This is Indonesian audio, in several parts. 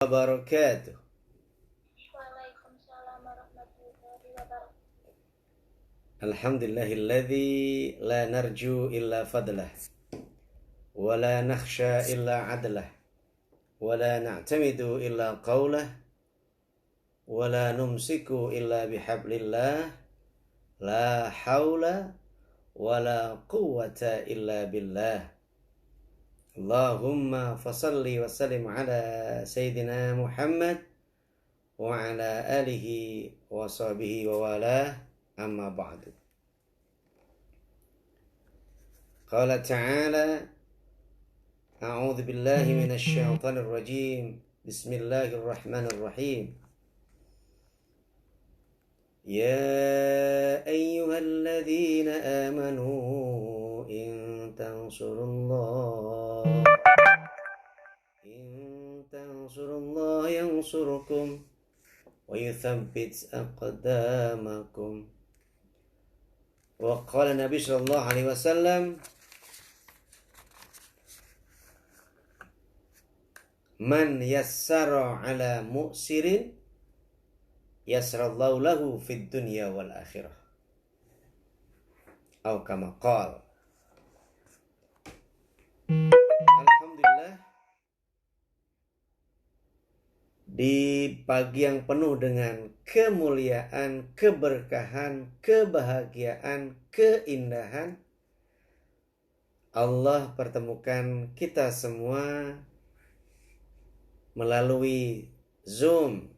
Wabarakatuh. Waalaikumsalam warahmatullahi wabarakatuh. Alhamdulillahilladzi la narju illa fadlah wa la nakhsha illa adlah wa la na'tamidu illa qawlah wa la numsiku illa bihablillah la hawla wa la quwwata illa billah. Allahumma fasalli wa sallim ala Sayyidina Muhammad wa ala alihi wa sahbihi wa walah, amma ba'du. Qala ta'ala a'udzu billahi minasy syaithanir rajim. Bismillahirrahmanirrahim. Ya ayyuhalladzina amanu in tansurullaha yansurkum wa yuthabbit aqdamakum. Wa qala Nabi sallallahu alaihi wasallam, man yassara ala mu'sirin yassarallahu lahu fid dunya wal akhirah. Atau kama qala. Alhamdulillah, di pagi yang penuh dengan kemuliaan, keberkahan, kebahagiaan, keindahan, Allah pertemukan kita semua melalui Zoom,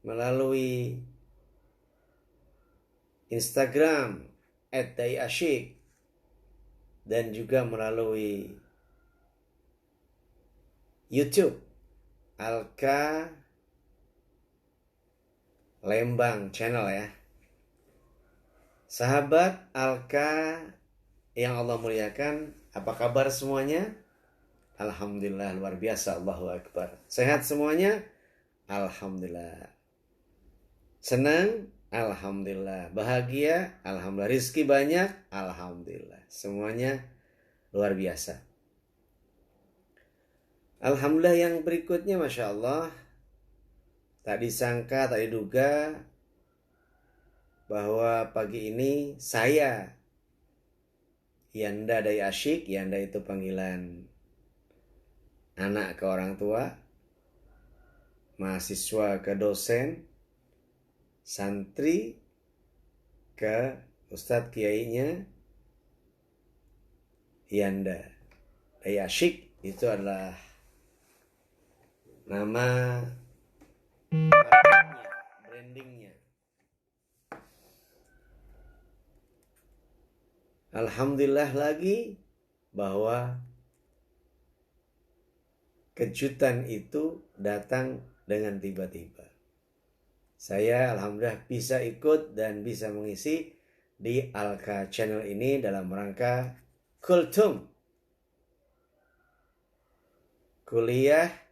melalui Instagram @daiasyik, dan juga melalui YouTube Alka Lembang channel ya. Sahabat Alka yang Allah muliakan, apa kabar semuanya? Alhamdulillah, luar biasa, Allahu Akbar. Sehat semuanya? Alhamdulillah. Senang? Alhamdulillah. Bahagia? Alhamdulillah. Rizki banyak? Alhamdulillah. Semuanya luar biasa. Alhamdulillah, yang berikutnya Masya Allah, tak disangka, tak diduga bahwa pagi ini saya, Yanda Dai Asyik, Yanda itu panggilan anak ke orang tua, mahasiswa ke dosen, santri ke ustadz kiainya, Yanda Dai Asyik itu adalah nama marketnya, brandingnya. Alhamdulillah lagi bahwa kejutan itu datang dengan tiba-tiba. Saya alhamdulillah bisa ikut dan bisa mengisi di Alka channel ini dalam rangka Kultum, kuliah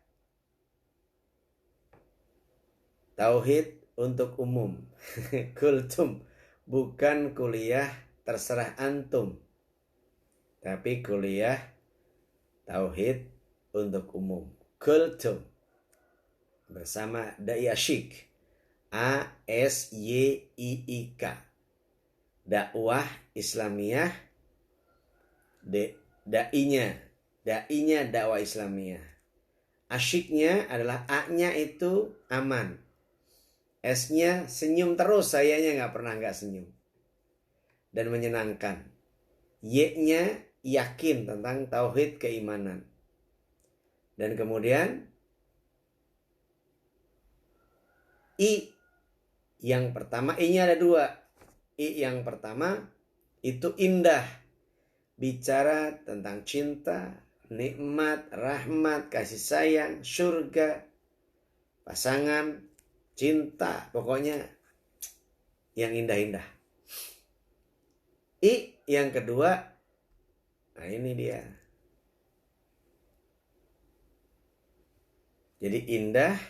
Tauhid untuk umum. Kultum, bukan kuliah terserah antum, tapi kuliah Tauhid untuk umum. Kultum bersama Dai Asyik, ASYIIK, dakwah Islamiyah, dainya dakwah Islamiyah. Asyiknya adalah A-nya itu aman, S-nya senyum terus, sayanya nggak pernah nggak senyum dan menyenangkan. Y-nya yakin tentang tauhid keimanan. Dan kemudian I yang pertama, I-nya ada dua. I yang pertama itu indah, bicara tentang cinta, nikmat, rahmat, kasih sayang, surga, pasangan, cinta, pokoknya yang indah-indah. I yang kedua, nah ini dia. Jadi indah,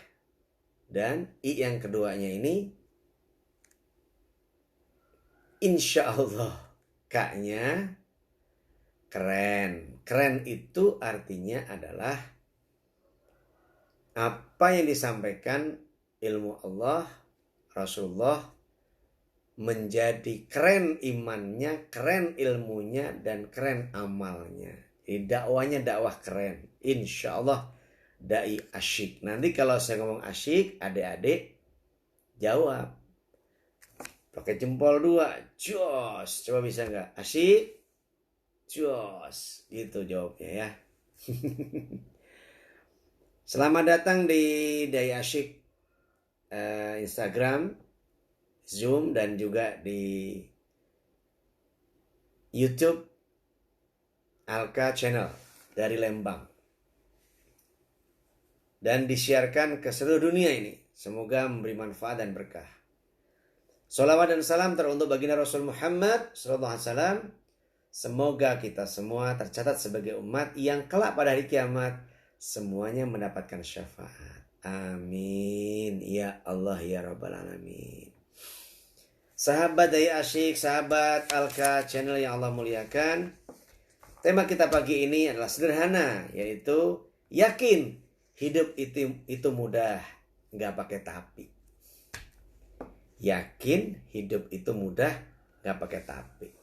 dan I yang keduanya ini insya Allah, K-nya keren. Keren itu artinya adalah apa yang disampaikan ilmu Allah, Rasulullah, menjadi keren imannya, keren ilmunya, dan keren amalnya. Jadi dakwanya dakwah keren. Insya Allah dai asyik. Nanti kalau saya ngomong asyik, adik-adik jawab pakai jempol 2, jos. Coba bisa nggak? Asyik, jos. Gitu jawabnya ya. Selamat datang di Dai Asyik Instagram, Zoom, dan juga di YouTube Alka Channel dari Lembang. Dan disiarkan ke seluruh dunia ini. Semoga memberi manfaat dan berkah. Salawat dan salam teruntuk baginda Rasul Muhammad SAW. Semoga kita semua tercatat sebagai umat yang kelak pada hari kiamat semuanya mendapatkan syafaat. Amin. Ya Allah ya Rabbal Alamin. Sahabat Dai Asyik, sahabat Alka Channel yang Allah muliakan. Tema kita pagi ini adalah sederhana, yaitu yakin hidup itu mudah, nggak pakai tapi. Yakin hidup itu mudah, nggak pakai tapi.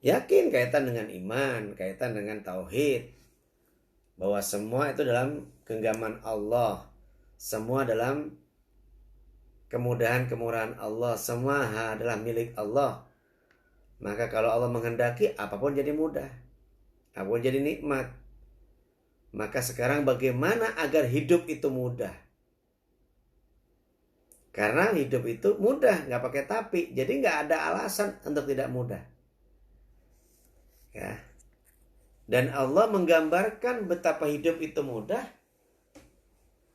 Yakin kaitan dengan iman, kaitan dengan tauhid, bahwa semua itu dalam genggaman Allah, semua dalam kemudahan-kemurahan Allah, semua adalah milik Allah. Maka kalau Allah menghendaki, apapun jadi mudah, apapun jadi nikmat. Maka sekarang bagaimana agar hidup itu mudah? Karena hidup itu mudah, nggak pakai tapi. Jadi nggak ada alasan untuk tidak mudah. Ya. Dan Allah menggambarkan betapa hidup itu mudah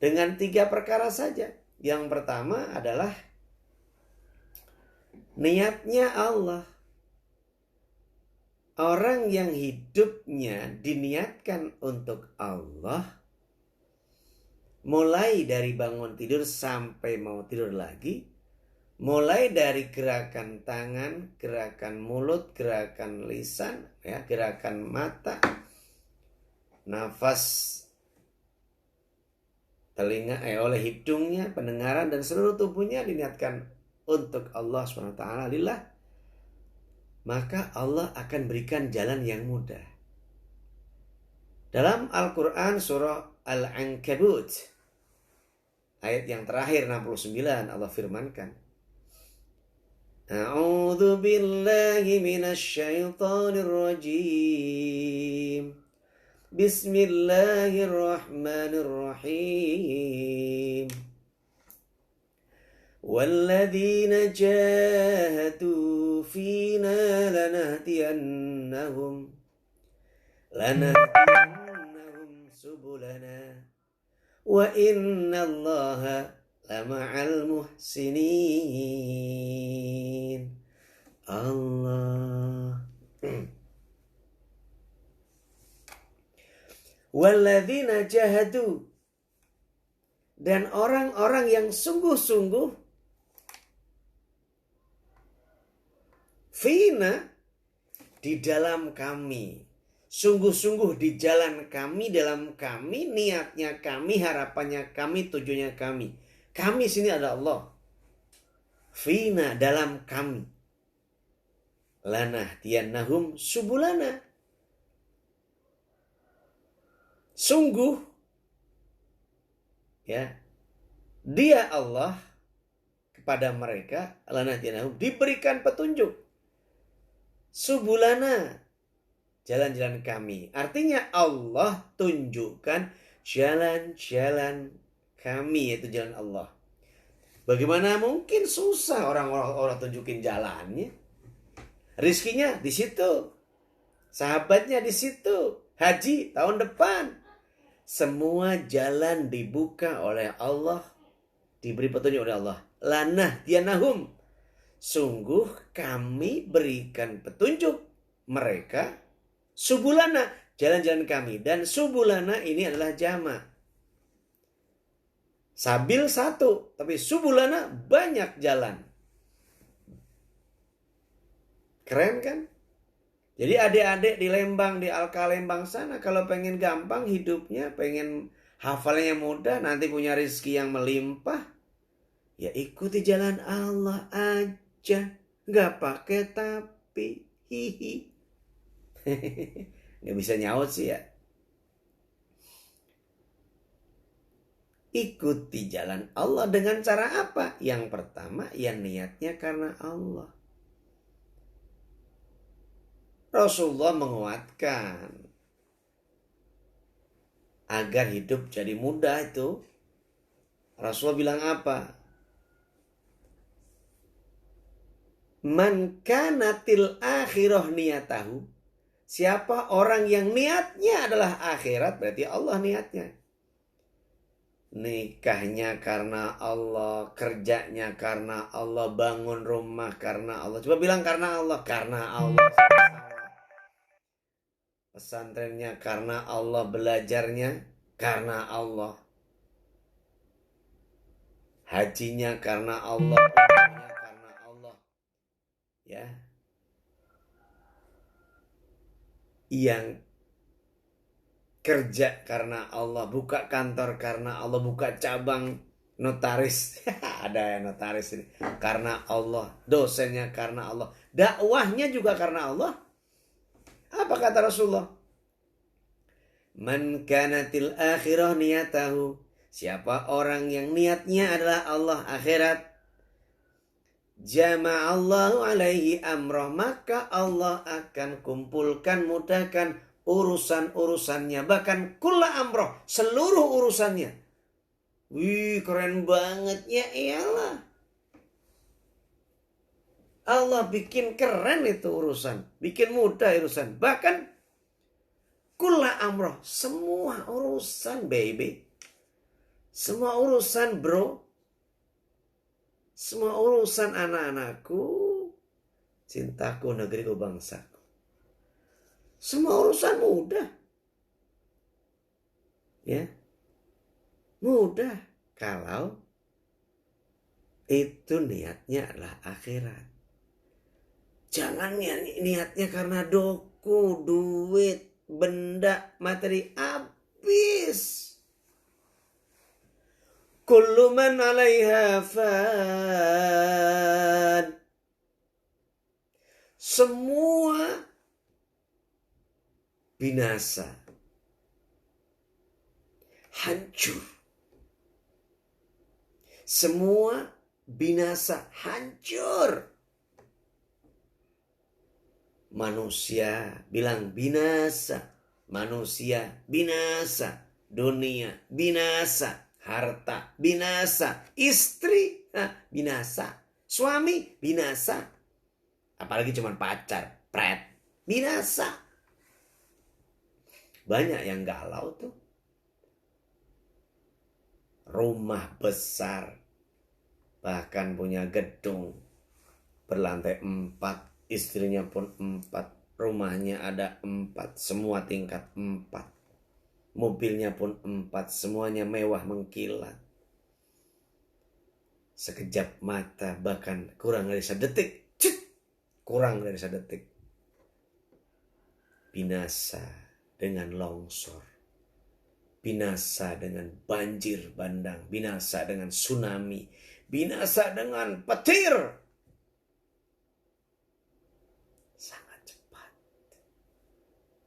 dengan 3 perkara saja. Yang pertama adalah niatnya Allah. Orang yang hidupnya diniatkan untuk Allah, mulai dari bangun tidur sampai mau tidur lagi, mulai dari gerakan tangan, gerakan mulut, gerakan lisan, ya, gerakan mata, nafas, telinga, oleh hidungnya, pendengaran, dan seluruh tubuhnya diniatkan untuk Allah SWT, lillah, maka Allah akan berikan jalan yang mudah. Dalam Al-Quran surah Al-Ankabut, ayat yang terakhir 69, Allah firmankan, A'udzu billahi minasy syaithanir rajim. Bismillahirrahmanirrahim. Walladzina jahadu fina lanahdiyannahum subulana wa innallaha lama'al muhsinin. Allah. Walladzina jahadu, dan orang-orang yang sungguh-sungguh fina, di dalam kami, sungguh-sungguh di jalan kami, dalam kami, niatnya kami, harapannya kami, tujuannya kami. Kami sini adalah Allah. Fina, dalam kami. Lanahdiyannahum subulana. Sungguh, ya, Dia Allah kepada mereka, lanahdiyannahum, diberikan petunjuk. Subulana, jalan-jalan kami. Artinya Allah tunjukkan jalan-jalan kami, yaitu jalan Allah. Bagaimana mungkin susah orang tunjukin jalannya? Rizkinya di situ, sahabatnya di situ, haji tahun depan. Semua jalan dibuka oleh Allah, diberi petunjuk oleh Allah. Lanahdiyannahum, sungguh kami berikan petunjuk mereka. Subulana, jalan-jalan kami. Dan subulana ini adalah jamak. Sabil satu, tapi subulana banyak jalan. Keren kan? Jadi adik-adik di Lembang, di Alka Lembang sana, kalau pengen gampang hidupnya, pengen hafalnya mudah, nanti punya rezeki yang melimpah, ya ikuti jalan Allah aja. Nggak pakai tapi. Hihi. Nggak bisa nyaut sih ya. Ikuti jalan Allah dengan cara apa? Yang pertama, ya niatnya karena Allah. Rasulullah menguatkan agar hidup jadi mudah itu. Rasulullah bilang apa? Man kanatil akhirah niyatahu. Siapa orang yang niatnya adalah akhirat, berarti Allah niatnya. Nikahnya karena Allah, kerjanya karena Allah, bangun rumah karena Allah. Coba bilang karena Allah. Karena Allah. Pesantrennya karena Allah, belajarnya karena Allah. Hajinya karena Allah, umrahnya karena Allah. Ya. Yang kerja karena Allah, buka kantor karena Allah, buka cabang notaris. Ada yang notaris ini karena Allah, dosennya karena Allah, dakwahnya juga karena Allah. Apa kata Rasulullah? Man kanatil akhirah niyatahu. Siapa orang yang niatnya adalah Allah akhirat, jama'allahu alaihi amrah, maka Allah akan kumpulkan, mudahkan urusan-urusannya, bahkan kulla amroh, seluruh urusannya. Wih, keren banget ya, iyalah. Allah bikin keren itu urusan, bikin mudah urusan, bahkan kulla amroh, semua urusan baby, semua urusan bro, semua urusan anak-anakku, cintaku, negeriku, bangsaku. Semua urusan mudah. Ya. Mudah kalau itu niatnya adalah akhirat. Jangan niatnya karena doku, duit, benda, materi, habis. Kullu man 'alaiha fan. Semua binasa, hancur. Semua binasa, hancur. Manusia bilang binasa, manusia binasa, dunia binasa, harta binasa, istri binasa, suami binasa, apalagi cuma pacar, pret, binasa. Banyak yang galau tuh. Rumah besar, bahkan punya gedung berlantai 4, istrinya pun 4, rumahnya ada 4, semua tingkat 4, mobilnya pun 4, semuanya mewah mengkilat. Sekejap mata, bahkan kurang dari sedetik, kurang dari sedetik, binasa dengan longsor, binasa dengan banjir bandang, binasa dengan tsunami, binasa dengan petir. Sangat cepat.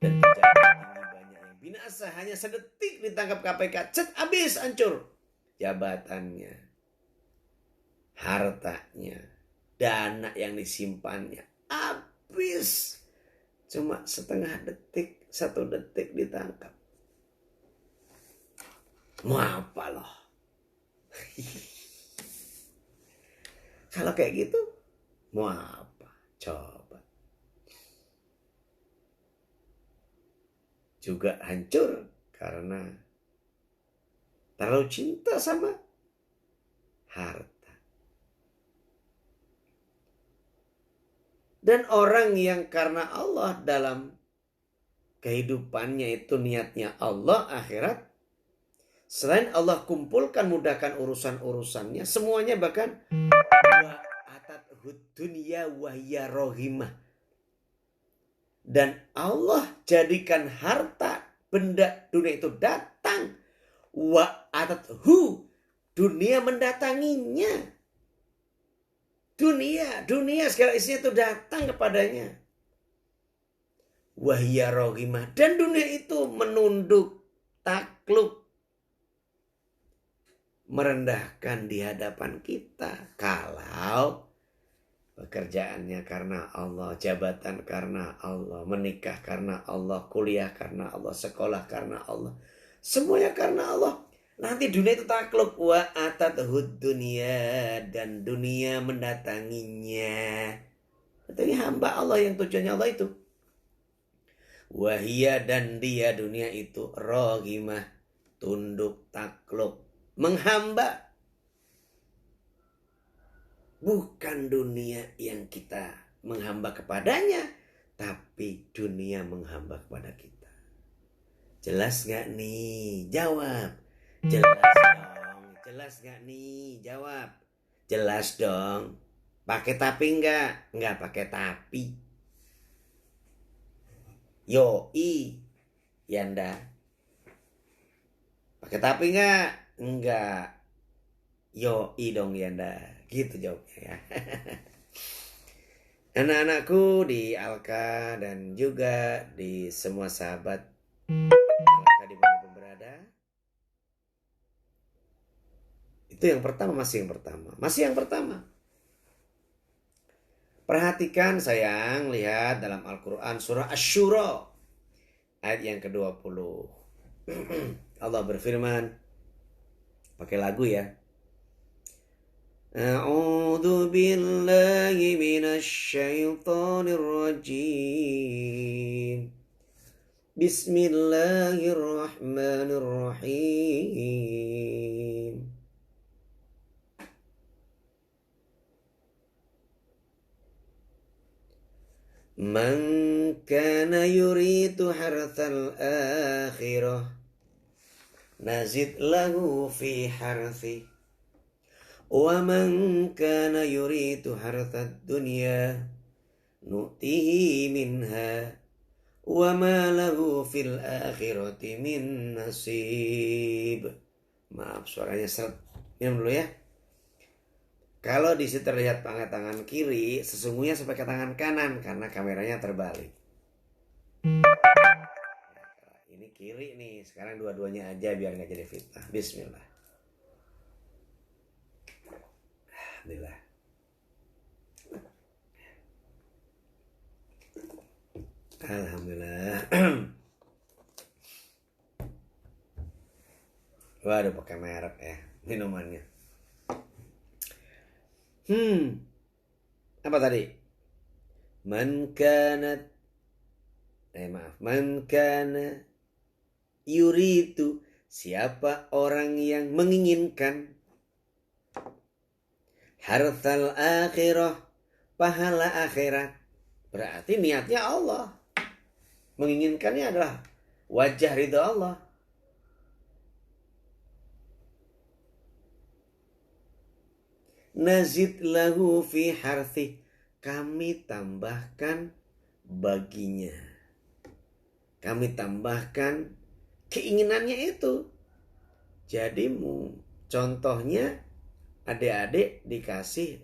Dan pejabat ini banyak yang binasa, hanya sedetik ditangkap KPK, habis, hancur. Jabatannya, hartanya, dana yang disimpannya, habis. Cuma setengah detik, 1 detik ditangkap. Mau apa loh? Kalau kayak gitu, mau apa? Coba. Juga hancur karena terlalu cinta sama harta. Dan orang yang karena Allah dalam kehidupannya itu niatnya Allah akhirat, selain Allah kumpulkan, mudahkan urusan-urusannya, semuanya bahkan wa atat dunya wa hiya rohimah. Dan Allah jadikan harta benda dunia itu datang Wa atathu, dunia mendatanginya. Dunia segala isinya itu datang kepadanya. Wahia rohimah, dan dunia itu menunduk, takluk, merendahkan di hadapan kita. Kalau pekerjaannya karena Allah, jabatan karena Allah, menikah karena Allah, kuliah karena Allah, sekolah karena Allah, semuanya karena Allah. Nanti dunia itu takluk. Wa atathud dunia, dan dunia mendatanginya. Ini hamba Allah yang tujuannya Allah itu. Wahia, dan dia dunia itu rohimah, tunduk, takluk, menghamba. Bukan dunia yang kita menghamba kepadanya, tapi dunia menghamba kepada kita. Jelas gak nih? Jawab. Jelas dong. Jelas gak nih? Jawab. Jelas dong. Pakai tapi enggak? Enggak pakai tapi. Yoi, Yanda. Pakai tapi enggak? Enggak. Yoi dong Yanda. Gitu jawabnya ya. Anak-anakku di Alka dan juga di semua sahabat Alka dimanapun berada. Itu yang pertama, masih yang pertama. Perhatikan sayang, lihat dalam Al-Quran surah Asy-Syura ayat yang ke-20. Allah berfirman, pakai lagu ya. A'udzu billahi minasy syaithanir rajim. Bismillahirrahmanirrahim. Man kana yuridu harthal akhirah nazid lahu fi harthi wa man kana yuridu harthad dunya nu'tihi minha wa ma lahu fil akhirati min nasib. Maaf suaranya seret. Minum dulu ya. Kalau di situ terlihat tangan kiri, sesungguhnya sampai ke tangan kanan karena kameranya terbalik. Nah, ini kiri nih, sekarang dua-duanya aja biar nggak jadi fitnah. Bismillah. Alhamdulillah. Alhamdulillah. Waduh, pakai merek ya minumannya. Apa tadi? Man kana yuridu, siapa orang yang menginginkan harthal akhirah, pahala akhirat, berarti niatnya Allah. Menginginkannya adalah wajah ridha Allah. Nazid lahu fi harthi, kami tambahkan baginya. Kami tambahkan keinginannya itu. Jadi contohnya adik-adik dikasih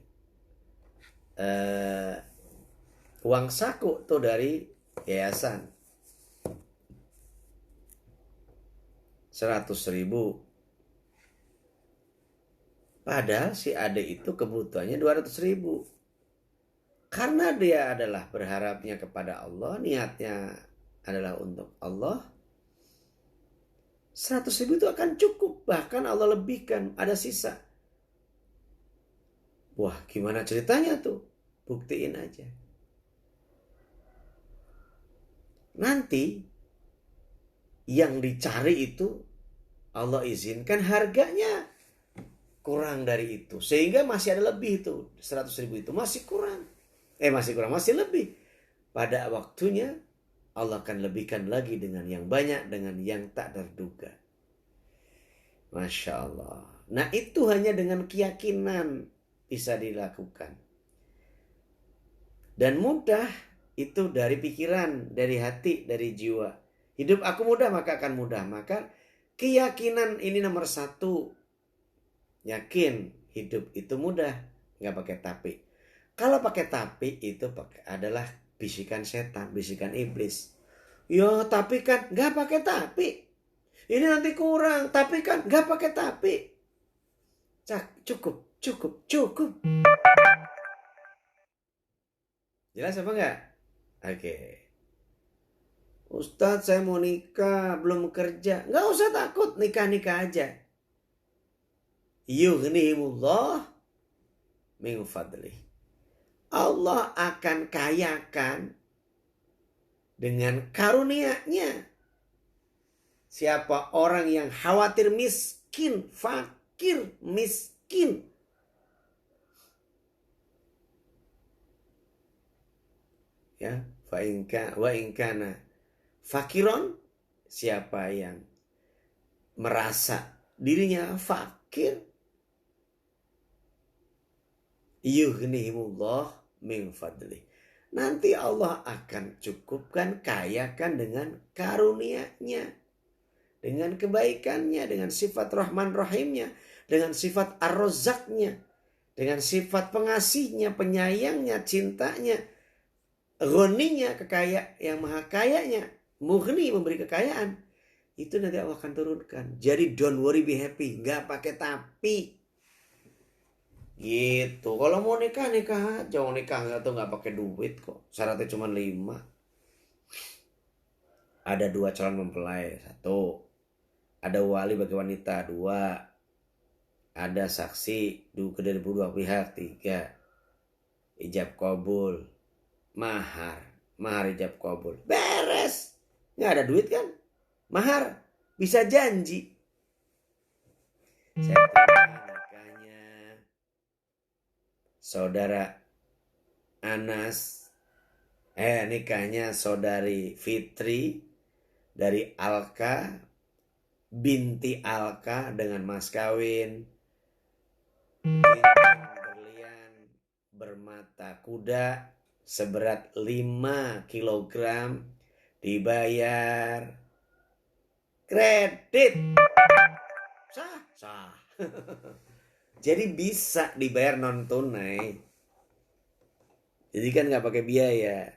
uang saku tuh dari yayasan 100.000. Padahal si adik itu kebutuhannya 200.000. Karena dia adalah berharapnya kepada Allah, niatnya adalah untuk Allah, 100.000 itu akan cukup. Bahkan Allah lebihkan, ada sisa. Wah, gimana ceritanya tuh? Buktiin aja. Nanti yang dicari itu Allah izinkan harganya kurang dari itu, sehingga masih ada lebih itu 100.000 itu masih kurang, masih lebih. Pada waktunya Allah akan lebihkan lagi dengan yang banyak, dengan yang tak terduga. Masya Allah. Nah itu hanya dengan keyakinan bisa dilakukan, dan mudah itu dari pikiran, dari hati, dari jiwa. Hidup aku mudah maka akan mudah. Maka Keyakinan ini nomor satu. Yakin hidup itu mudah, nggak pakai tapi. Kalau pakai tapi itu adalah bisikan setan, bisikan iblis. Ya tapi kan nggak pakai tapi. Ini nanti kurang, tapi kan nggak pakai tapi. Cukup. Jelas apa nggak? Oke. Ustadz saya mau nikah, belum kerja. Nggak usah takut, nikah-nikah aja. Yughnihimullah min fadlih. Allah akan kayakan dengan karunia-Nya. Siapa orang yang khawatir miskin, fakir, miskin. Ya, wa in kana fakiron, siapa yang merasa dirinya fakir, yughnihimullah min fadlih. Nanti Allah akan cukupkan, kayakan dengan karunia-Nya, dengan kebaikannya, dengan sifat Rahman Rahimnya, dengan sifat Ar-Razzaqnya, dengan sifat pengasihnya, penyayangnya, cintanya, Ghaninya, yang maha kayanya, Mughni, memberi kekayaan. Itu nanti Allah akan turunkan. Jadi don't worry, be happy. Nggak pakai tapi. Gitu. Kalau mau nikah aja. Mau nikah nggak pakai duit kok. Syaratnya cuma 5. Ada 2 calon mempelai. 1. Ada wali bagi wanita. 2. Ada saksi dari kedua pihak. 3. Ijab kabul. Mahar ijab kabul. Beres. Nggak ada duit kan? Mahar bisa janji. Saya nikahnya saudara Anas, nikahnya saudari Fitri dari Alka binti Alka dengan mas kawin cincin berlian bermata kuda seberat 5 kilogram, dibayar kredit. Sah. Jadi bisa dibayar non tunai. Jadi kan nggak pakai biaya.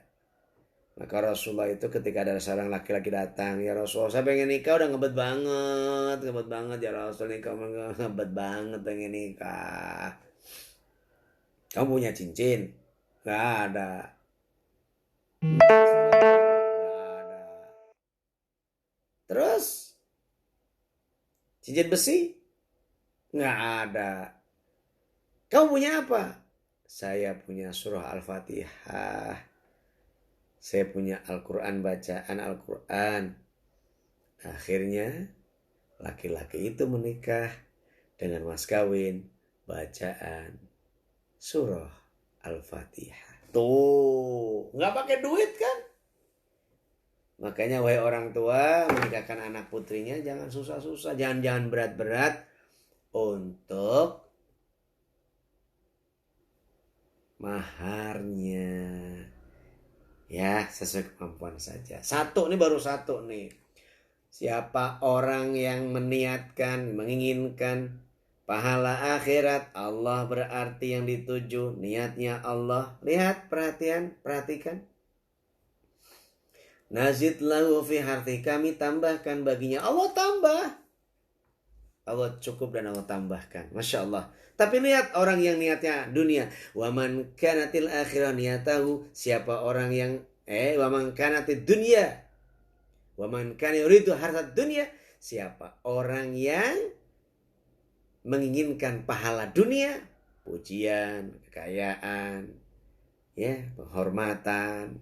Maka Rasulullah itu ketika ada seorang laki-laki datang, ya Rasulullah saya pengen nikah, udah ngebet banget ya Rasul, nikah ngebet banget pengen nikah. Kamu punya cincin? Nggak ada. Terus cincin besi? Nggak ada. Kamu punya apa? Saya punya surah Al-Fatihah. Saya punya Al-Quran, bacaan Al-Quran. Akhirnya laki-laki itu menikah dengan mas kawin bacaan surah Al-Fatihah. Tuh, nggak pakai duit kan? Makanya wahai orang tua menikahkan anak putrinya jangan susah-susah, jangan berat-berat untuk maharnya. Ya, sesuai kemampuan saja. 1 nih, baru 1 nih. Siapa orang yang meniatkan, menginginkan pahala akhirat, Allah berarti yang dituju, niatnya Allah. Lihat, perhatikan. Nazid lahu fi harthi, kami tambahkan baginya. Allah tambah. Allah cukup dan Allah tambahkan. Masya Allah. Tapi lihat orang yang niatnya dunia. Waman kanatil akhirah niyatahu. Siapa orang yang waman kanatil dunia. Waman kana yuridu harta dunia. Siapa orang yang menginginkan pahala dunia, pujian, kekayaan, ya, penghormatan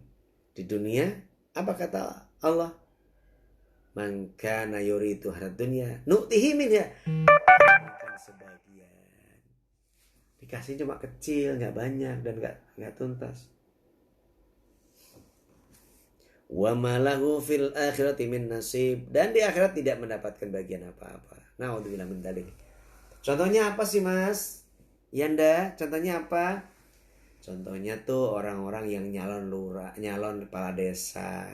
di dunia. Apa kata Allah? Man kana yuridu harta dunia nu'tihi minha. Bukan sebagian. Dikasih cuma kecil, nggak banyak dan nggak tuntas. Wa malahu fil akhirati min nasib, dan di akhirat tidak mendapatkan bagian apa-apa. Naudzubillah min dzalik. Contohnya apa sih Mas Yanda? Contohnya apa? Contohnya tuh orang-orang yang nyalon lurah, nyalon kepala desa.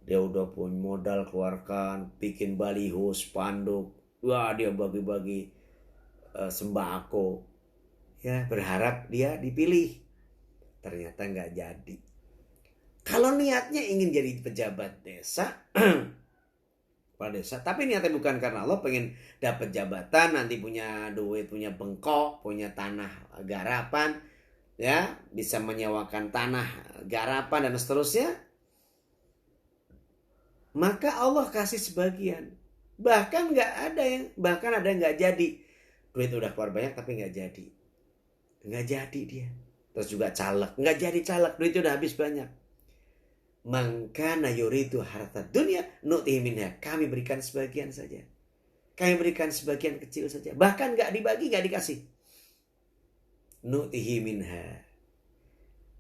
Dia udah punya modal keluarkan, bikin baliho, spanduk. Wah, dia bagi-bagi sembako. Ya, berharap dia dipilih. Ternyata nggak jadi. Kalau niatnya ingin jadi pejabat desa, kepala desa, tapi niatnya bukan karena Allah pengen dapat jabatan, nanti punya duit, punya bengkok, punya tanah garapan, ya bisa menyewakan tanah garapan dan seterusnya, maka Allah kasih sebagian. Bahkan ada yang nggak jadi, duit udah keluar banyak tapi nggak jadi dia. Terus juga caleg, nggak jadi caleg, duitnya udah habis banyak. Mangkana yuridu harta dunia nu'tihi minha, kami berikan sebagian saja. Kami berikan sebagian kecil saja. Bahkan gak dibagi, gak dikasih. Nu'tihi minha,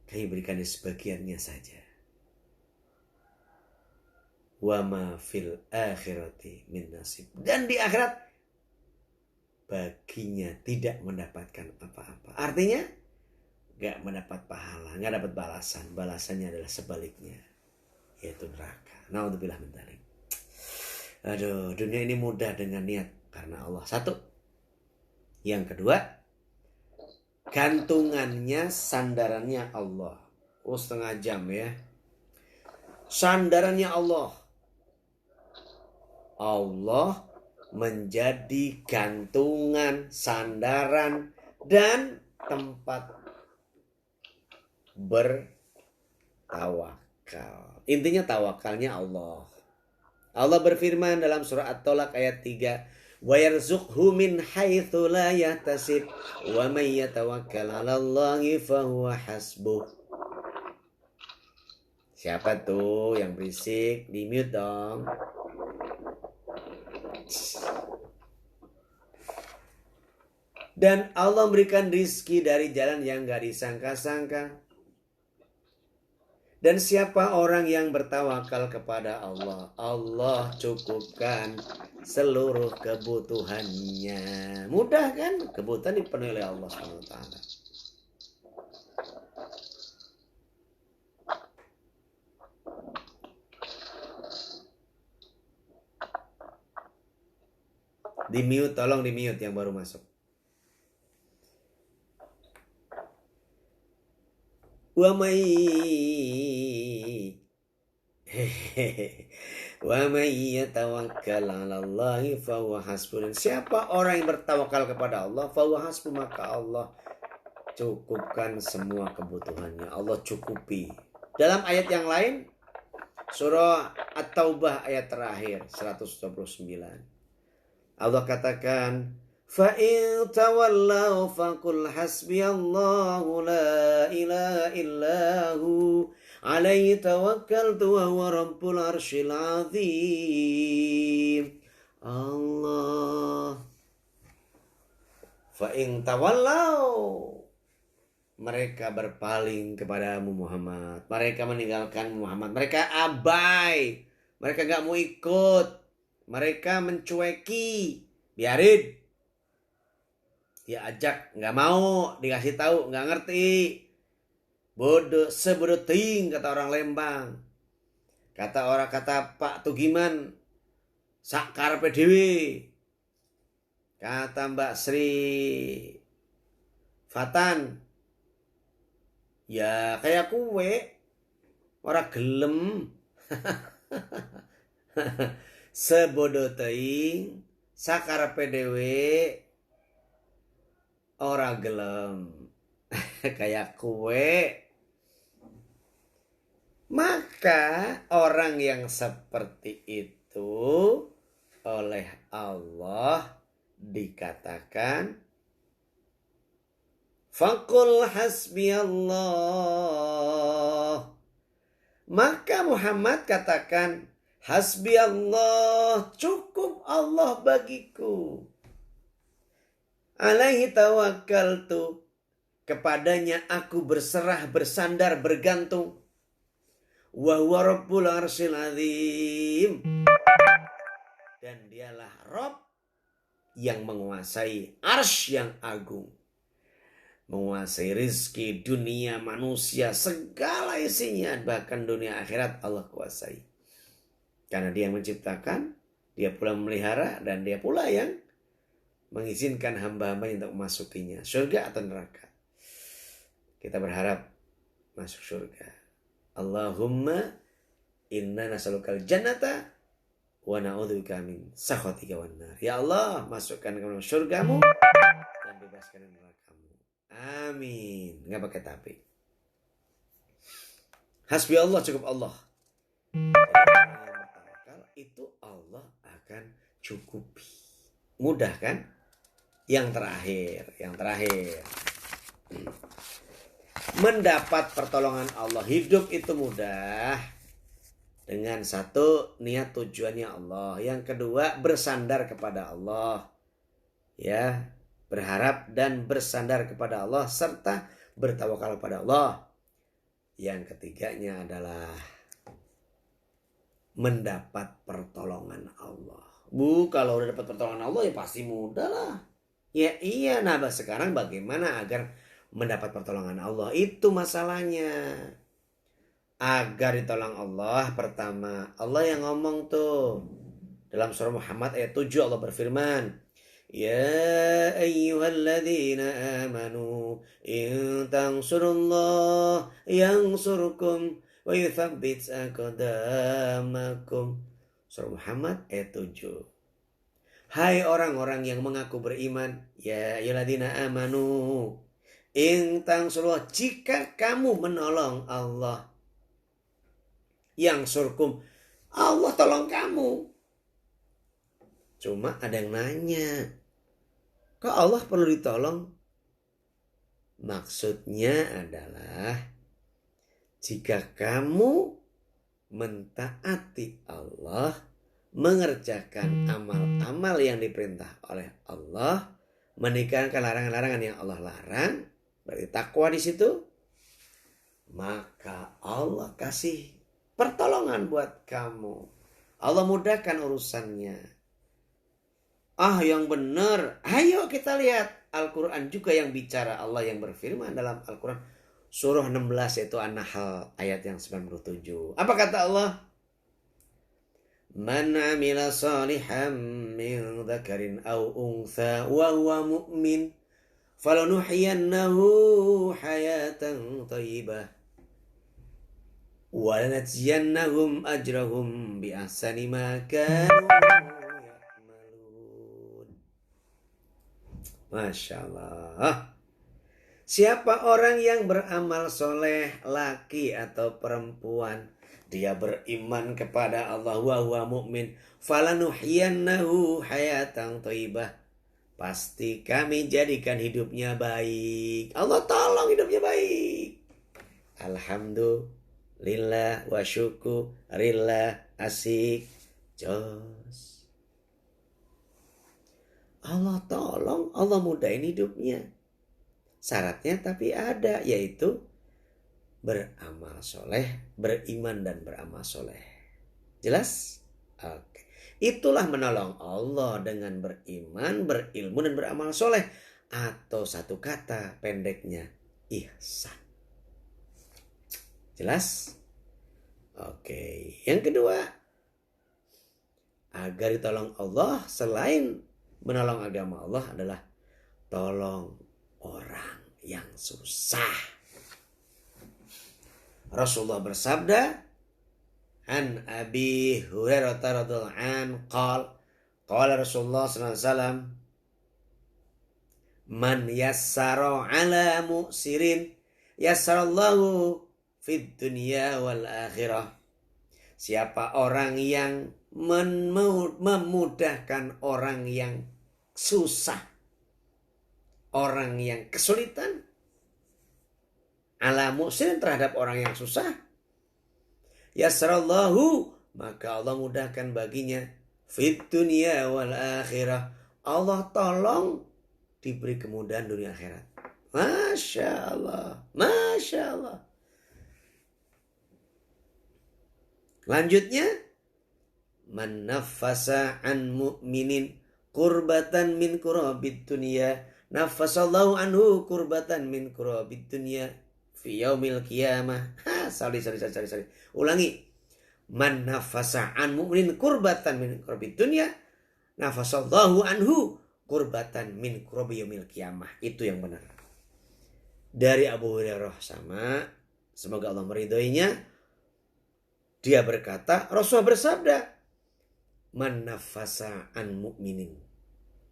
kami berikan sebagiannya saja. Wa ma fil akhirati min nasib. Dan di akhirat baginya tidak mendapatkan apa-apa. Artinya gak mendapat pahala, gak dapat balasan. Balasannya adalah sebaliknya, yaitu neraka. Naudzubillah min dzalik. Aduh, dunia ini mudah dengan niat karena Allah. Satu. Yang kedua, gantungannya, sandarannya Allah. Oh, setengah jam ya. Sandarannya Allah. Allah menjadi gantungan, sandaran, dan tempat bertawakal. Intinya tawakalnya Allah. Allah berfirman dalam surah At-Talaq ayat 3, wa yarzuqhu min haitsu la yahtasib wa may yatawakkal 'alallahi fahuwa hasbuh. Siapa tuh yang berisik? Di mute dong. Dan Allah memberikan rizki dari jalan yang gak disangka-sangka. Dan siapa orang yang bertawakal kepada Allah, Allah cukupkan seluruh kebutuhannya. Mudah kan? Kebutuhan dipenuhi oleh Allah SWT. Di mute, tolong di mute yang baru masuk. Wa may yatawakkal 'alallahi fahuwa hasbuh. Siapa orang yang bertawakal kepada Allah, fahuwa hasbuh, maka Allah cukupkan semua kebutuhannya. Allah cukupi. Dalam ayat yang lain, surah At-Taubah ayat terakhir 129. Allah katakan, فَإِن تَوَلَّوْا فَقُلْ حَسْبِيَ اللَّهُ لَا إِلَهَ إِلَّا هُوَ عَلَيْهِ تَوَكَّلْتُ وَهُوَ رَبُّ الْعَرْشِ الْعَظِيمِ. Allah. فَإِن تَوَلَّوْا, mereka berpaling kepadamu Muhammad. Mereka meninggalkan Muhammad. Mereka abai. Mereka gak mau ikut. Mereka mencueki. Biarin. Dia ajak, nggak mau, dikasih tahu, nggak ngerti. Bodoh, sebodoh ting, kata orang Lembang. Kata Pak Tugiman, sakar PDW. Kata Mbak Sri Fatan, ya kayak kue, orang gelem. Sebodoh ting, sakar PDW. Ora gelem. Kayak kue. Maka orang yang seperti itu oleh Allah dikatakan, faqul hasbiyallah. Maka Muhammad katakan, hasbiyallah, cukup Allah bagiku. Alaihi tawakkaltu, kepadanya aku berserah, bersandar, bergantung. Wa huwa rabbul arsyil azim, dan dialah Rabb yang menguasai arsy yang agung, menguasai rizki dunia manusia segala isinya, bahkan dunia akhirat Allah kuasai. Karena dia yang menciptakan, dia pula memelihara, dan dia pula yang mengizinkan hamba-hambanya untuk memasukinya. Surga atau neraka. Kita berharap masuk surga. Allahumma inna nas'alukal jannata wa na'udzubika min sakhatika wan nar. Ya Allah, masukkan ke dalam surgamu dan bebaskan dari neraka-Mu. Amin. Enggak pakai tapi. Hasbi Allah, cukup Allah. Jadi orang yang bertawakal itu Allah akan cukupi. Mudah kan? Yang terakhir. Mendapat pertolongan Allah, hidup itu mudah. Dengan satu, niat tujuannya Allah. Yang kedua, bersandar kepada Allah. Ya, berharap dan bersandar kepada Allah serta bertawakal kepada Allah. Yang ketiganya adalah mendapat pertolongan Allah. Kalau udah dapat pertolongan Allah ya pasti mudah lah. Ya iya, nah sekarang bagaimana agar mendapat pertolongan Allah? Itu masalahnya. Agar ditolong Allah, pertama Allah yang ngomong tuh. Dalam surah Muhammad ayat 7 Allah berfirman, Ya ayyuhalladzina amanu in tansurullah yansurkum wa yuthabbit aqdamakum. Surah Muhammad ayat 7. Hai orang-orang yang mengaku beriman, ya ayyuhalladzina amanu in tansurullah, jika kamu menolong Allah, yang surkum, Allah tolong kamu. Cuma ada yang nanya, kok Allah perlu ditolong? Maksudnya adalah jika kamu mentaati Allah, mengerjakan amal-amal yang diperintah oleh Allah, meninggalkan larangan-larangan yang Allah larang, berarti takwa di situ, maka Allah kasih pertolongan buat kamu. Allah mudahkan urusannya. Yang benar. Ayo kita lihat Al-Quran juga yang bicara. Allah yang berfirman dalam Al-Quran surah 16 yaitu An-Nahl ayat yang 97. Apa kata Allah? Man amila salihan min dzakarin aw untha wa huwa mu'min falanuhyiyannahu hayatan thayyibah wa lanajziyannahum ajrahum bi ahsani ma kanu ya'malun. Masya Allah. Siapa orang yang beramal soleh, laki atau perempuan, dia beriman kepada Allah wa huwa mu'min, falanuhyiyannahu hayatan thayyibah, pasti kami jadikan hidupnya baik. Allah tolong hidupnya baik. Alhamdulillah wa syukurillah, asik jos. Allah tolong, Allah mudahin hidupnya. Syaratnya tapi ada, yaitu beramal soleh, beriman dan beramal soleh. Jelas? Oke. Itulah menolong Allah dengan beriman, berilmu dan beramal soleh. Atau satu kata pendeknya, ihsan. Jelas? Oke. Yang kedua, agar ditolong Allah selain menolong agama Allah adalah tolong orang yang susah. Rasulullah bersabda, An Abi Hurairah radhiyallahu anhu qala Rasulullah sallallahu alaihi wasallam, man yassara ala mu'sirin yassarallahu fid dunya wal akhirah. Siapa orang yang memudahkan orang yang susah, orang yang kesulitan, ala mu'sirin, terhadap orang yang susah, yasrallahu, maka Allah mudahkan baginya, fid dunya wal akhirah, Allah tolong diberi kemudahan dunia akhirat. Masya Allah, Masya Allah. Lanjutnya, man naffasa an mu'minin kurbatan min kurabid dunya nafasallahu anhu kurbatan min kurabid dunya fi yaumil qiyamah. Sorry. Ulangi. Man nafasa an mu'minin kurbatan min kurbid dunya, nafasallahu anhu kurbatan min kurbi yaumil qiyamah. Itu yang benar. Dari Abu Hurairah sama, semoga Allah meridhoinya, dia berkata, Rasulullah bersabda, man nafasa an mu'minin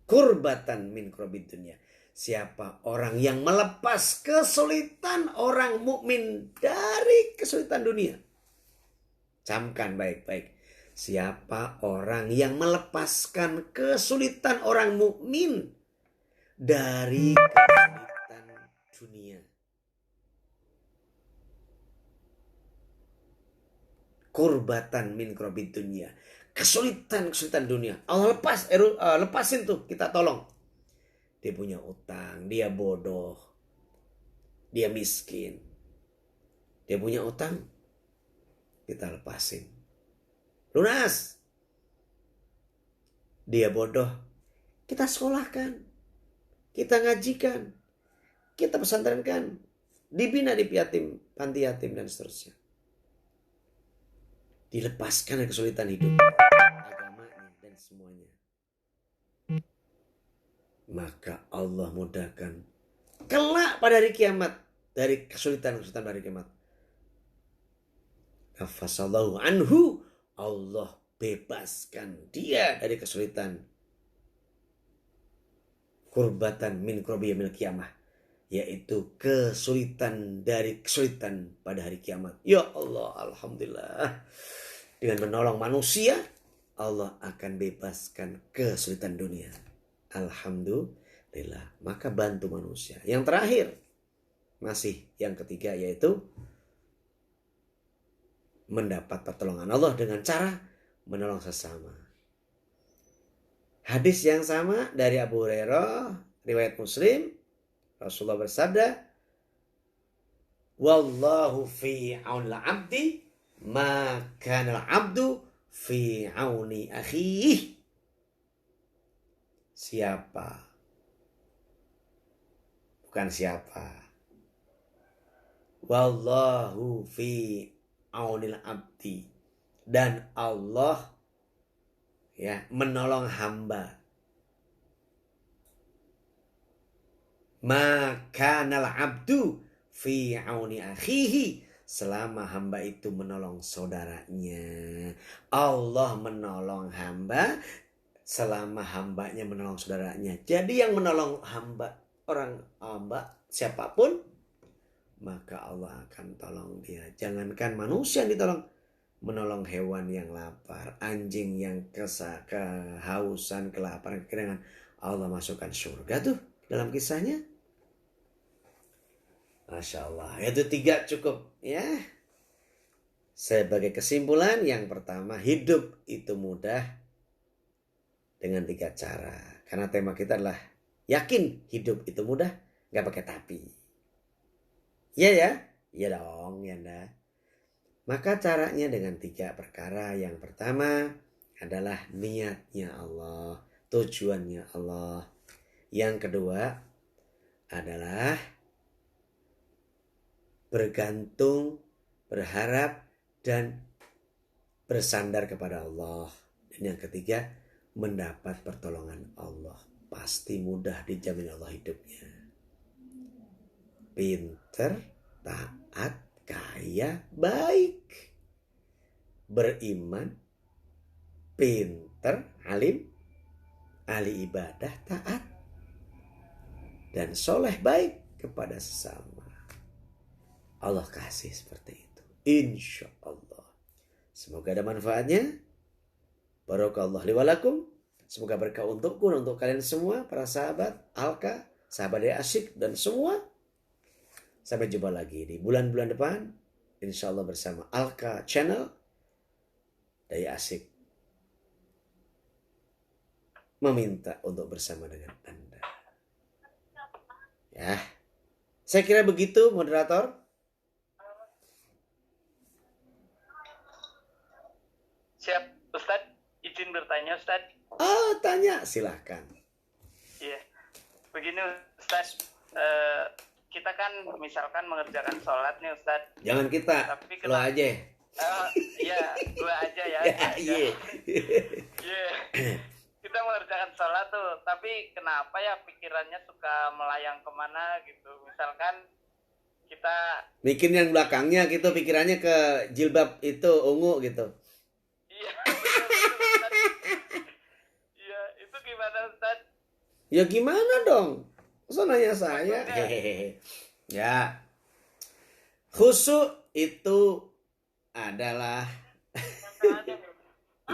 kurbatan min kurbid dunya. Siapa orang yang melepas kesulitan orang mukmin dari kesulitan dunia. Camkan baik-baik. Siapa orang yang melepaskan kesulitan orang mukmin dari kesulitan dunia. Kurbatan min kurbid dunia. Kesulitan dunia. Allah lepasin tuh, kita tolong. Dia punya utang, dia bodoh, dia miskin. Dia punya utang, kita lepasin. Lunas. Dia bodoh, kita sekolahkan, kita ngajikan, kita pesantrenkan, dibina di panti yatim dan seterusnya. Dilepaskan dari kesulitan hidup, agamanya dan semuanya. Maka Allah mudahkan kelak pada hari kiamat dari kesulitan dari kiamat. Nafasallahu anhu, Allah bebaskan dia dari kesulitan. Kurbatan min kurbi yaumil qiyamah, yaitu kesulitan dari kesulitan pada hari kiamat. Ya Allah, alhamdulillah. Dengan menolong manusia, Allah akan bebaskan kesulitan dunia. Alhamdulillah. Maka bantu manusia. Yang terakhir, masih yang ketiga, yaitu mendapat pertolongan Allah dengan cara menolong sesama. Hadis yang sama dari Abu Hurairah, riwayat Muslim, Rasulullah bersabda, wallahu fi aunil abdi ma kana al-abdu fi auni akhihi. Wallahu fi aunil abdi, dan Allah menolong hamba. Makanal abdu fi auni akhihi, selama hamba itu menolong saudaranya. Allah menolong hamba selama hambanya menolong saudaranya. Jadi yang menolong hamba siapapun, maka Allah akan tolong dia. Jangankan manusia yang ditolong, menolong hewan yang lapar, anjing yang kehausan, kelaparan, kekeringan, Allah masukkan surga tuh dalam kisahnya. Masya Allah. Itu 3 cukup ya. Sebagai kesimpulan, yang pertama, hidup itu mudah dengan 3 cara. Karena tema kita adalah yakin hidup itu mudah, gak pakai tapi. Iya ya? Iya dong, ya enggak. Maka caranya dengan 3 perkara. Yang pertama adalah niatnya Allah, tujuannya Allah. Yang kedua adalah bergantung, berharap, dan bersandar kepada Allah. Dan yang ketiga, mendapat pertolongan Allah. Pasti mudah dijamin Allah hidupnya. Pinter, taat, kaya, baik. Beriman, pinter, alim, ahli ibadah, taat, dan soleh baik kepada sesama. Allah kasih seperti itu, insya Allah. Semoga ada manfaatnya. Barakallahu li wa lakum. Semoga berkah untukku dan untuk kalian semua, para sahabat Alka, sahabat Daya Asyik, dan semua. Sampai jumpa lagi di bulan-bulan depan, insya Allah bersama Alka Channel Daya Asyik meminta untuk bersama dengan Anda. Ya, saya kira begitu, moderator. Siap, Ustadz. Izin bertanya, Ustadz. Oh, tanya. Silahkan. Iya. Begini, Ustadz. Kita kan misalkan mengerjakan sholat nih, Ustadz. Jangan kita, Tapi lo aja. Ya, gua aja ya. Iya. Iya. Kita mengerjakan sholat tuh, tapi kenapa ya pikirannya suka melayang kemana gitu. Misalkan kita, Bikin yang belakangnya gitu, pikirannya ke jilbab itu ungu gitu. iya betul betul Ustaz. Iya, itu gimana Ustaz? Ya gimana dong? Masa nanya saya? Maksudnya, Hehehe. Ya, khusyuk itu adalah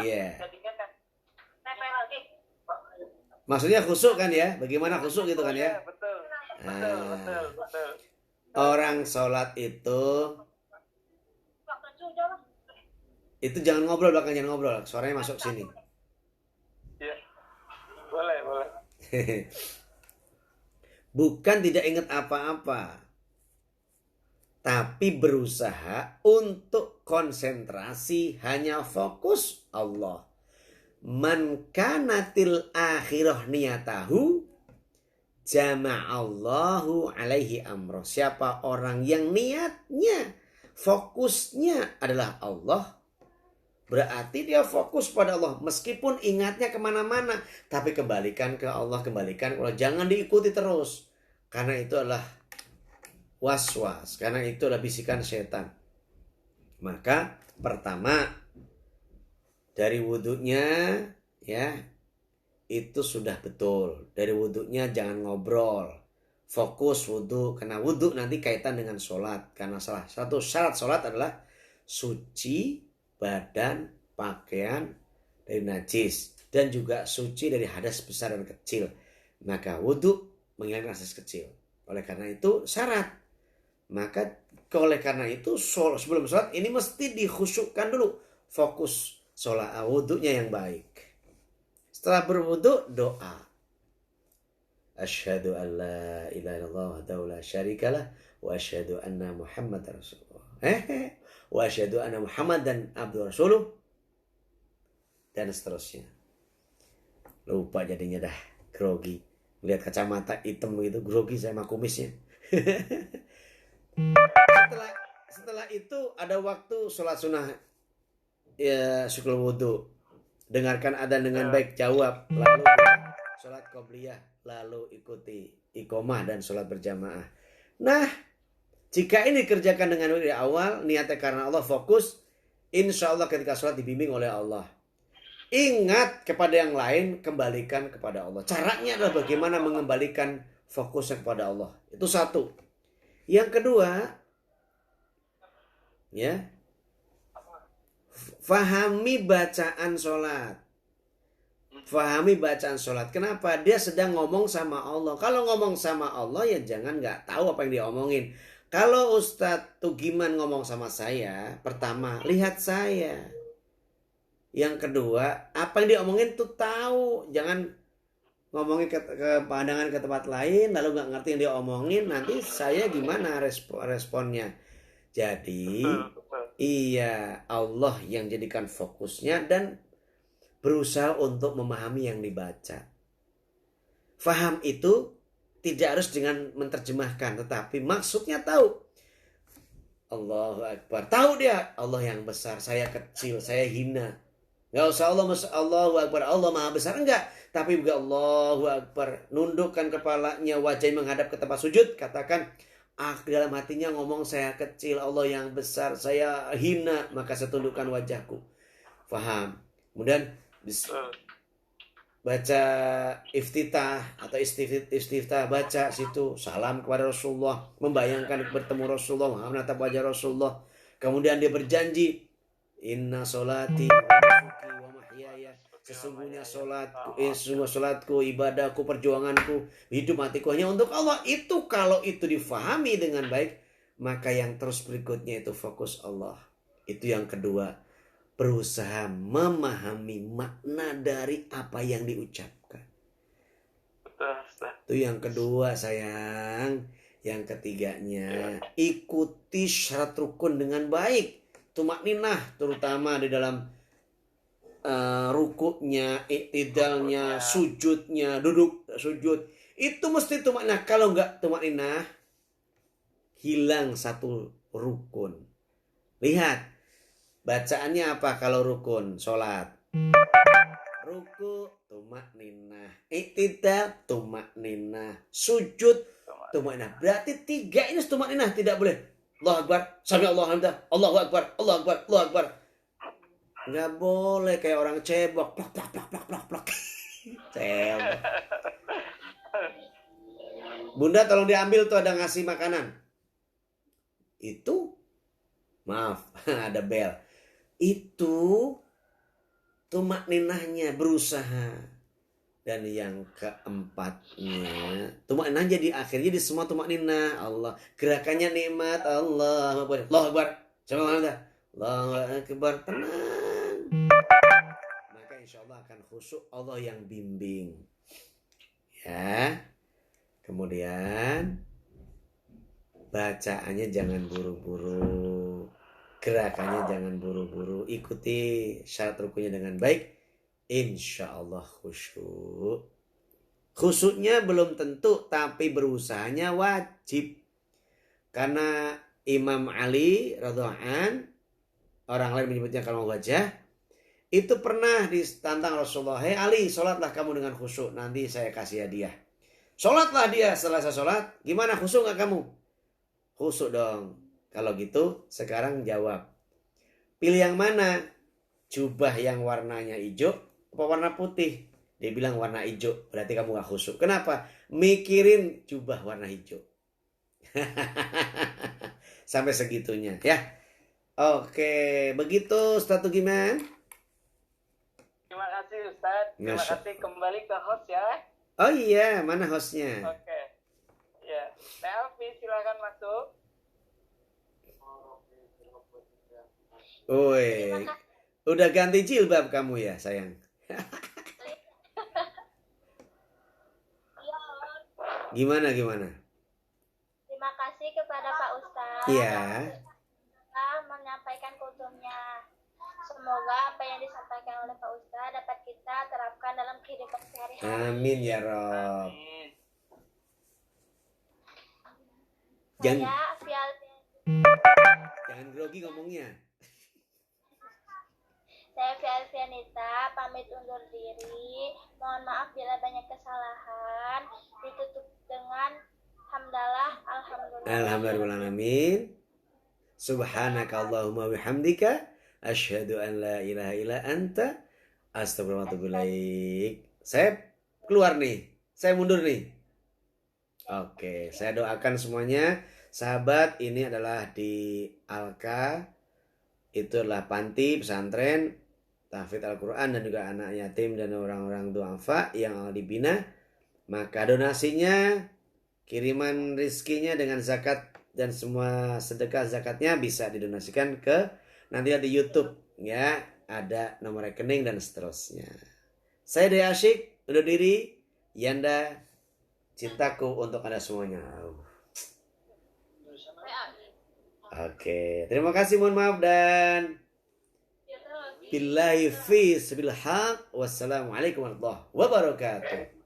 iya. Maksudnya khusyuk kan ya? Bagaimana khusyuk gitu kan ya? iya betul, betul, betul, betul. Orang sholat itu jangan ngobrol belakang, jangan ngobrol. Suaranya masuk sini. Iya, boleh, boleh. Bukan tidak ingat apa-apa, tapi berusaha untuk konsentrasi hanya fokus Allah. Man kanatil akhirah niyatahu jama'allahu alaihi amroh. Siapa orang yang niatnya, fokusnya adalah Allah, berarti dia fokus pada Allah. Meskipun ingatnya kemana-mana, tapi kembalikan ke Allah, kembalikan ke Allah. Jangan diikuti terus, karena itu adalah was-was, karena itu adalah bisikan setan. Maka pertama, dari wudhunya ya, itu sudah betul. Dari wudhunya jangan ngobrol, fokus wudhu, karena wudhu nanti kaitan dengan sholat. Karena salah satu syarat sholat adalah suci badan, pakaian dari najis, dan juga suci dari hadas besar dan kecil. Maka wudhu menghilangkan hadas kecil. Oleh karena itu syarat. Maka oleh karena itu sebelum sholat ini mesti dikhusyukkan dulu, fokus sholat, wudhunya yang baik. Setelah berwudhu, doa. Asyhadu an la ilaha illallah wahdahu la syarikalah wa asyhadu anna Muhammadar Rasulullah. Wa asyhadu anna Muhammadan abduhu rasuluh, dan seterusnya. Lupa jadinya dah, grogi. Lihat kacamata hitam begitu, grogi saya sama kumisnya. Setelah itu ada waktu sholat sunnah ya, syukur wudhu. Dengarkan adzan dengan baik, jawab, lalu sholat qobliyah, lalu ikuti iqomah dan sholat berjamaah. Nah, jika ini dikerjakan dengan dari awal, niatnya karena Allah, fokus, insya Allah ketika sholat dibimbing oleh Allah. Ingat kepada yang lain, kembalikan kepada Allah. Caranya adalah bagaimana mengembalikan fokusnya kepada Allah. Itu satu. Yang kedua, ya, fahami bacaan sholat. Fahami bacaan sholat. Kenapa? Dia sedang ngomong sama Allah. Kalau ngomong sama Allah ya jangan nggak tahu apa yang dia omongin. Kalau Ustadz Tugiman ngomong sama saya, pertama lihat saya. Yang kedua, apa yang dia omongin tuh tahu. Jangan ngomongin ke pandangan ke tempat lain lalu nggak ngerti yang dia omongin, nanti saya gimana responnya. Jadi iya, Allah yang jadikan fokusnya dan berusaha untuk memahami yang dibaca. Faham itu tidak harus dengan menerjemahkan, tetapi maksudnya tahu. Allahu Akbar, tahu dia Allah yang besar, saya kecil, saya hina. Gak usah Allahu Akbar, Allah maha besar, enggak. Tapi juga Allahu Akbar, nundukkan kepalanya, wajahnya menghadap ke tempat sujud, katakan dalam hatinya ngomong saya kecil, Allah yang besar, saya hina, maka saya tundukkan wajahku. Faham? Kemudian baca iftitah atau istiftah, baca situ salam kepada Rasulullah, membayangkan bertemu Rasulullah, menatap wajah Rasulullah. Kemudian dia berjanji, inna sholati wa nusuki wa mahyaya, sesungguhnya sholatku, ibadahku, perjuanganku, hidup matiku hanya untuk Allah. Itu kalau itu difahami dengan baik, maka yang terus berikutnya itu fokus Allah. Itu yang kedua, berusaha memahami makna dari apa yang diucapkan. Itu yang kedua sayang. Yang ketiganya, ikuti syarat rukun dengan baik. Tumakninah terutama di dalam rukuknya, iktidalnya, sujudnya, duduk sujud. Itu mesti tumakninah. Kalau enggak tumakninah, hilang satu rukun. Lihat, Bacaannya apa kalau rukun sholat? Ruku tumakninah, i'tidal tumakninah, sujud tumakninah. Berarti 3 ini tumakninah, tidak boleh Allahu Akbar, sami Allahu hamdah, Allahu Akbar, Allahu Akbar, Allahu Akbar. Nggak boleh kayak orang cebok, plak plak plak plak plak plak. Cebok. Bunda tolong diambil tuh, ada ngasih makanan. Itu maaf, ada bel. Itu tumakninahnya berusaha. Dan yang keempatnya, tumakninahnya di akhir. Jadi semua tumakninah Allah. Gerakannya nikmat Allah. Allahu Akbar. Allahu Akbar. Tenang. Maka insya Allah akan khusyuk, Allah yang bimbing. Ya. Kemudian bacaannya jangan buru-buru. Gerakannya jangan buru-buru. Ikuti syarat rukunya dengan baik. Insya Allah khusyuk. Khusyuknya belum tentu, tapi berusahanya wajib. Karena Imam Ali radhiyallahu an, orang lain menyebutnya kalau wajah, itu pernah ditantang Rasulullah. Hei Ali, sholatlah kamu dengan khusyuk, nanti saya kasih hadiah. Sholatlah dia. Setelah saya sholat, gimana, khusyuk gak kamu? Khusyuk dong. Kalau gitu sekarang jawab, pilih yang mana? Jubah yang warnanya hijau apa warna putih? Dia bilang warna hijau. Berarti kamu gak khusyuk. Kenapa? Mikirin jubah warna hijau. Sampai segitunya ya. Oke, begitu Ustaz Tugiman. Terima kasih Ustaz. Terima kasih, kembali ke host ya. Oh iya, mana hostnya? Oke. Ya, Teh Alfi silakan masuk. Woi, udah ganti jilbab kamu ya sayang? Gimana? Terima kasih kepada Pak Ustadz. Iya. Telah menyampaikan kultumnya. Semoga apa yang disampaikan oleh Pak Ustadz dapat kita terapkan dalam kehidupan sehari-hari. Amin ya Rob. Amin. Jangan grogi ngomongnya. Saya Fialfianita, pamit undur diri. Mohon maaf bila banyak kesalahan. Ditutup dengan hamdalah, alhamdulillah. Alhamdulillahirrahmanirrahim. Subhanaka Allahumma bihamdika asyhadu an la ilaha illa anta astaghfiruka wa atubu ilaik. Saya keluar nih. Saya mundur nih. Oke, saya doakan semuanya. Sahabat, ini adalah di Alka. Itu adalah panti pesantren tahfidz Al-Quran dan juga anak yatim dan orang-orang duafa yang dibina. Maka donasinya, kiriman rizkinya dengan zakat dan semua sedekah zakatnya bisa didonasikan ke, nanti di YouTube ya, ada nomor rekening dan seterusnya. Saya Dea Asyik undur diri. Yanda, cintaku untuk Anda semuanya. Oke, terima kasih, mohon maaf dan billahi fi sabil haq. Wassalamualaikum warahmatullahi wabarakatuh.